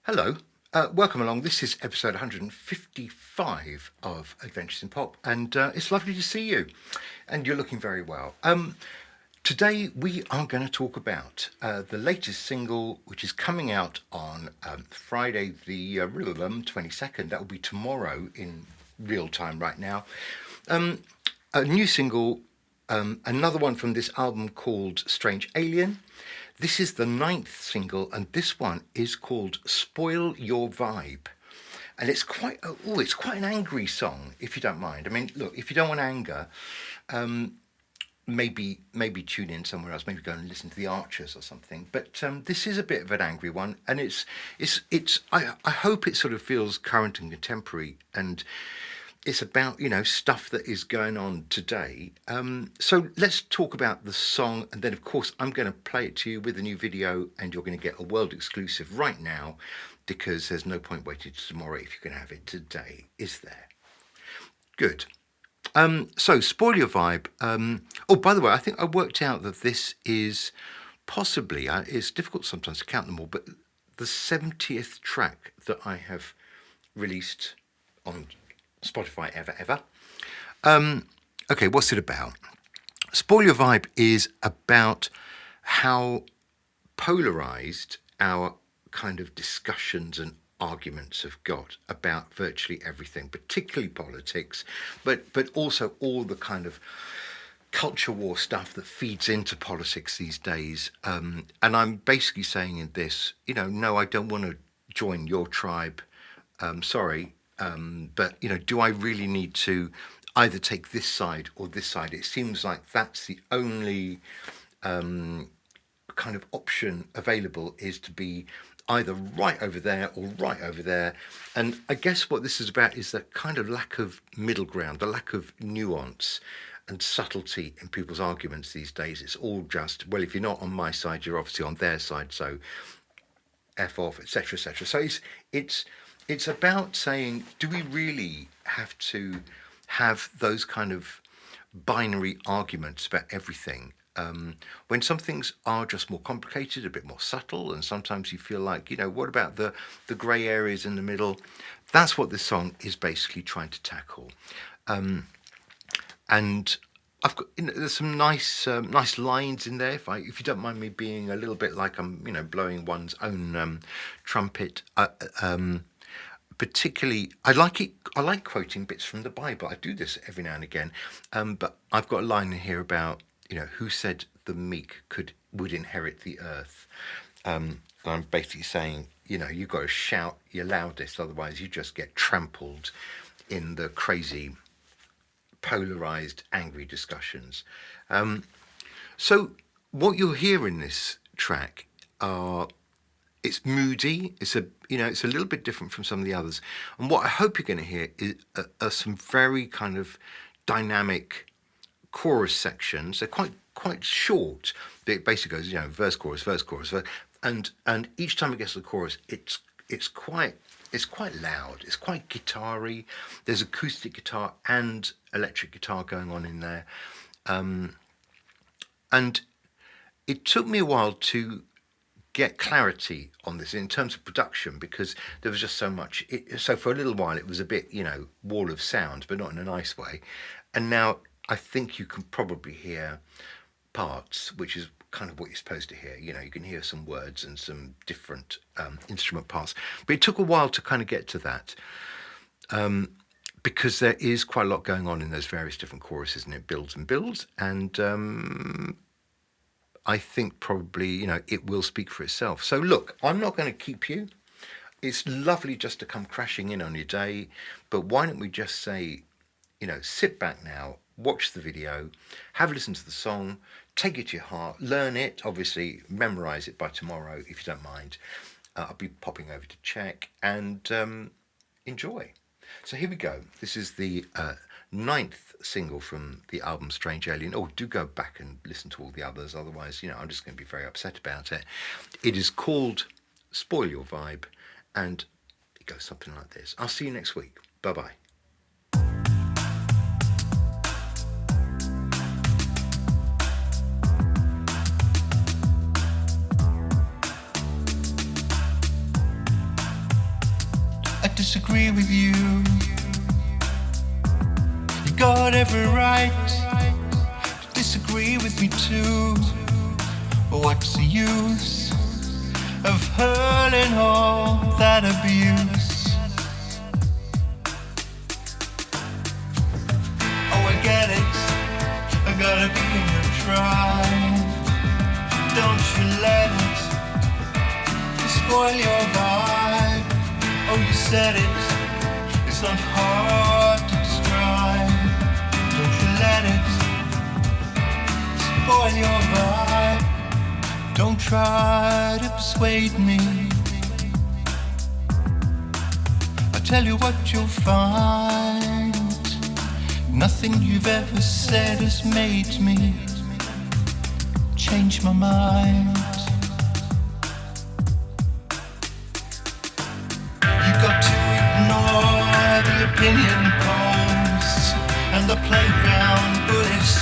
Hello, welcome along. This is episode 155 of Adventures in Pop, and it's lovely to see you. And you're looking very well. Today we are going to talk about the latest single, which is coming out on Friday, the 22nd. That will be tomorrow in real time right now. A new single, another one from this album called Strange Alien. This is the 9th single, and this one is called Spoil Your Vibe. And it's quite an angry song, if you don't mind. I mean, look, if you don't want anger, maybe tune in somewhere else. Maybe go and listen to the Archers or something. But this is a bit of an angry one, and I hope it sort of feels current and contemporary, and it's about, stuff that is going on today. So let's talk about the song, and then of course I'm going to play it to you with a new video, and you're going to get a world exclusive right now, because there's no point waiting till tomorrow if you can have it today, is there? Good. So Spoil Your Vibe. Oh, by the way, I think I worked out that this is possibly, it's difficult sometimes to count them all, but the 70th track that I have released on Spotify ever. Okay, what's it about? Spoil Your Vibe is about how polarized our kind of discussions and arguments have got about virtually everything, particularly politics, but also all the kind of culture war stuff that feeds into politics these days. And I'm basically saying in this, no, I don't want to join your tribe. Sorry. But, do I really need to either take this side or this side? It seems like that's the only kind of option available, is to be either right over there or right over there. And I guess what this is about is that kind of lack of middle ground, the lack of nuance and subtlety in people's arguments these days. It's all just, well, if you're not on my side, you're obviously on their side, so F off, etc., etc. So it's about saying, do we really have to have those kind of binary arguments about everything? When some things are just more complicated, a bit more subtle, and sometimes you feel like, what about the grey areas in the middle? That's what this song is basically trying to tackle. And I've got, there's some nice lines in there. If you don't mind me being a little bit like I'm, blowing one's own trumpet. Particularly, I like quoting bits from the Bible. I do this every now and again. But I've got a line in here about, who said the meek would inherit the earth. And I'm basically saying, you've got to shout your loudest, otherwise you just get trampled in the crazy, polarized, angry discussions. So what you'll hear in this track are, it's moody. It's a little bit different from some of the others. And what I hope you're going to hear are some very kind of dynamic chorus sections. They're quite short. It basically goes, verse, chorus, verse, and each time it gets to the chorus, it's quite loud. It's quite guitar-y. There's acoustic guitar and electric guitar going on in there, and it took me a while to get clarity on this in terms of production, because there was just so much. So for a little while it was a bit, wall of sound, but not in a nice way. And now I think you can probably hear parts, which is kind of what you're supposed to hear. You can hear some words and some different instrument parts. But it took a while to kind of get to that, because there is quite a lot going on in those various different choruses, and it builds and builds. And I think probably, it will speak for itself. So look, I'm not going to keep you. It's lovely just to come crashing in on your day, but why don't we just say, sit back now, watch the video, have a listen to the song, take it to your heart, learn it, obviously memorize it by tomorrow if you don't mind. I'll be popping over to check, and enjoy. So here we go. This is the 9th single from the album Strange Alien. Oh, do go back and listen to all the others, otherwise, I'm just going to be very upset about it. It is called Spoil Your Vibe, and it goes something like this. I'll see you next week. Bye-bye. disagree with you. You got every right to disagree with me too. But what's the use of hurling all that abuse? Oh, I get it, I gotta be in your tribe. Don't you let it spoil your vibe. Oh, you said it, it's not hard to describe. Don't you let it spoil your vibe. Don't try to persuade me. I tell you what you'll find. Nothing you've ever said has made me change my mind. You got to ignore the opinion polls and the playground bullies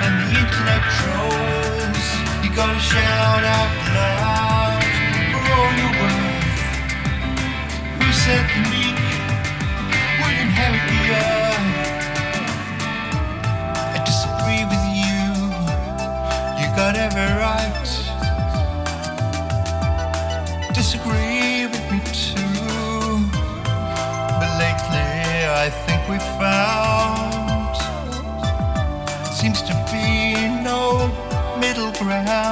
and the internet trolls. You gotta shout out loud for all you're worth. Who said the meek would inherit the earth? I disagree with you. You got every right. Disagree with me too. But lately I think we found seems to be no middle ground.